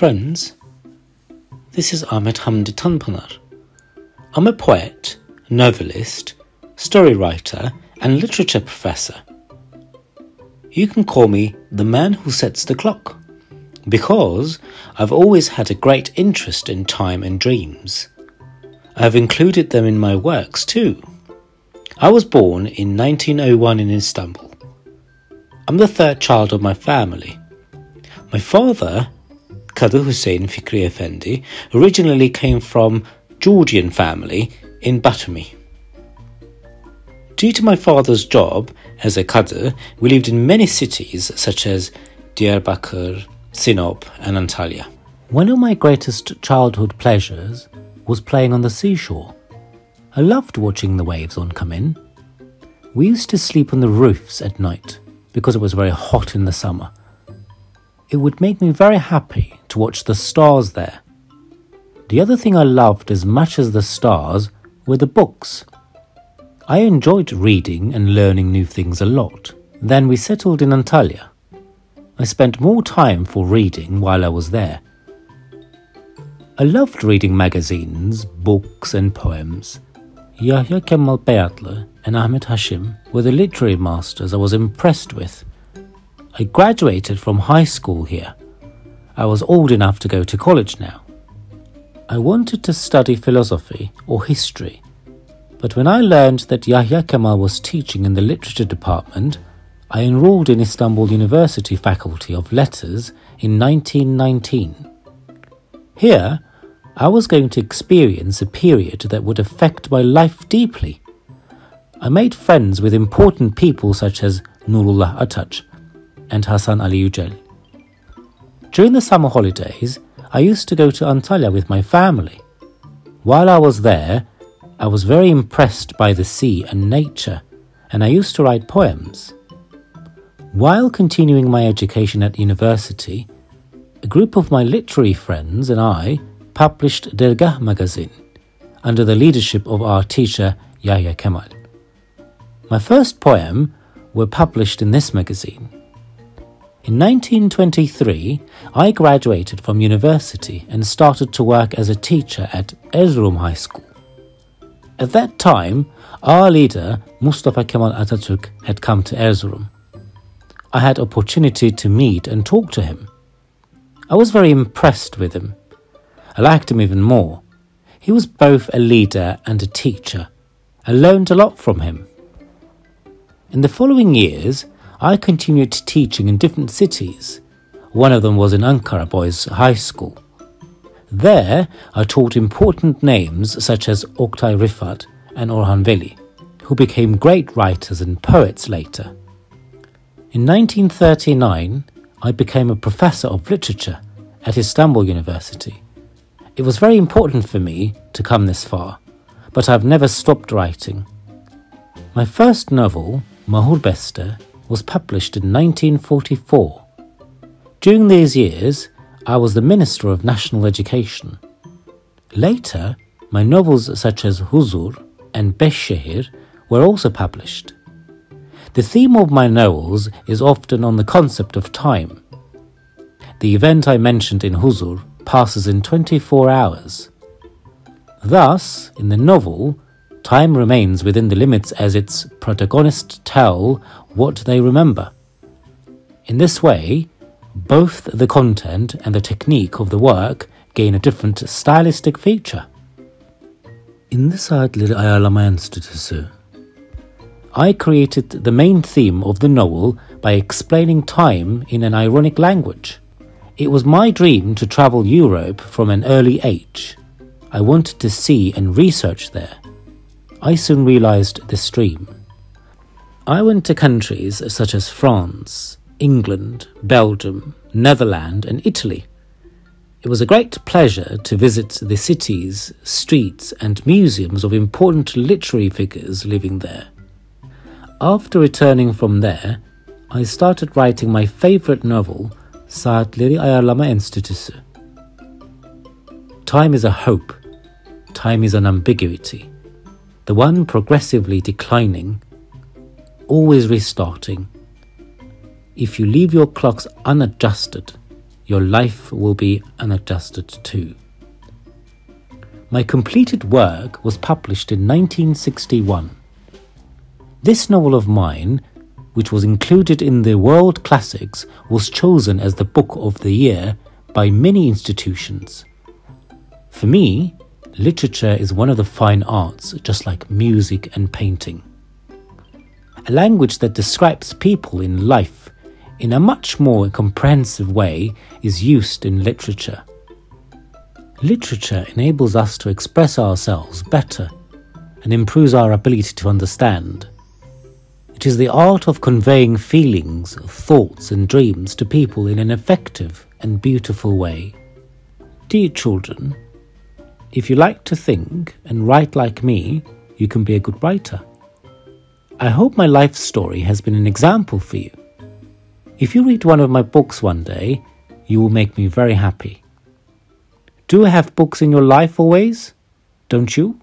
Friends, this is Ahmet Hamdi Tanpınar. I'm a poet, novelist, story writer and literature professor. You can call me the man who sets the clock, because I've always had a great interest in time and dreams. I've included them in my works too. I was born in 1901 in Istanbul. I'm the third child of my family. My father, Kadı Hüseyin Fikri Efendi, originally came from Georgian family in Batumi. Due to my father's job as a Kadı, we lived in many cities such as Diyarbakır, Sinop and Antalya. One of my greatest childhood pleasures was playing on the seashore. I loved watching the waves oncome in. We used to sleep on the roofs at night because it was very hot in the summer. It would make me very happy to watch the stars there. The other thing I loved as much as the stars were the books. I enjoyed reading and learning new things a lot. Then we settled in Antalya. I spent more time for reading while I was there. I loved reading magazines, books and poems. Yahya Kemal Beyatlı and Ahmet Hashim were the literary masters I was impressed with. I graduated from high school here. I was old enough to go to college now. I wanted to study philosophy or history, but when I learned that Yahya Kemal was teaching in the literature department, I enrolled in Istanbul University Faculty of Letters in 1919. Here, I was going to experience a period that would affect my life deeply. I made friends with important people such as Nurullah Ataç and Hasan Ali Yücel. During the summer holidays, I used to go to Antalya with my family. While I was there, I was very impressed by the sea and nature, and I used to write poems. While continuing my education at university, a group of my literary friends and I published Dergah magazine under the leadership of our teacher Yahya Kemal. My first poem were published in this magazine. In 1923, I graduated from university and started to work as a teacher at Erzurum High School. At that time, our leader Mustafa Kemal Atatürk had come to Erzurum. I had opportunity to meet and talk to him. I was very impressed with him. I liked him even more. He was both a leader and a teacher. I learned a lot from him. In the following years, I continued teaching in different cities. One of them was in Ankara Boys High School. There, I taught important names such as Oktay Rifat and Orhan Veli, who became great writers and poets later. In 1939, I became a professor of literature at Istanbul University. It was very important for me to come this far, but I've never stopped writing. My first novel, Mahur Beste, was published in 1944. During these years, I was the Minister of National Education. Later, my novels such as Huzur and Beşşehir were also published. The theme of my novels is often on the concept of time. The event I mentioned in Huzur passes in 24 hours. Thus, in the novel, time remains within the limits as its protagonists tell what they remember. In this way, both the content and the technique of the work gain a different stylistic feature. In the Saatleri Ayarlama Enstitüsü, I created the main theme of the novel by explaining time in an ironic language. It was my dream to travel Europe from an early age. I wanted to see and research there. I soon realized this dream. I went to countries such as France, England, Belgium, Netherlands and Italy. It was a great pleasure to visit the cities, streets and museums of important literary figures living there. After returning from there, I started writing my favorite novel, Saatleri Ayarlama Enstitüsü. Time is a hope. Time is an ambiguity. The one progressively declining, always restarting. If you leave your clocks unadjusted, your life will be unadjusted too. My completed work was published in 1961. This novel of mine, which was included in the World Classics, was chosen as the Book of the Year by many institutions. For me, literature is one of the fine arts, just like music and painting. A language that describes people in life in a much more comprehensive way is used in literature. Literature enables us to express ourselves better and improves our ability to understand. It is the art of conveying feelings, thoughts and dreams to people in an effective and beautiful way. Dear children, if you like to think and write like me, you can be a good writer. I hope my life story has been an example for you. If you read one of my books one day, you will make me very happy. Do you have books in your life always? Don't you?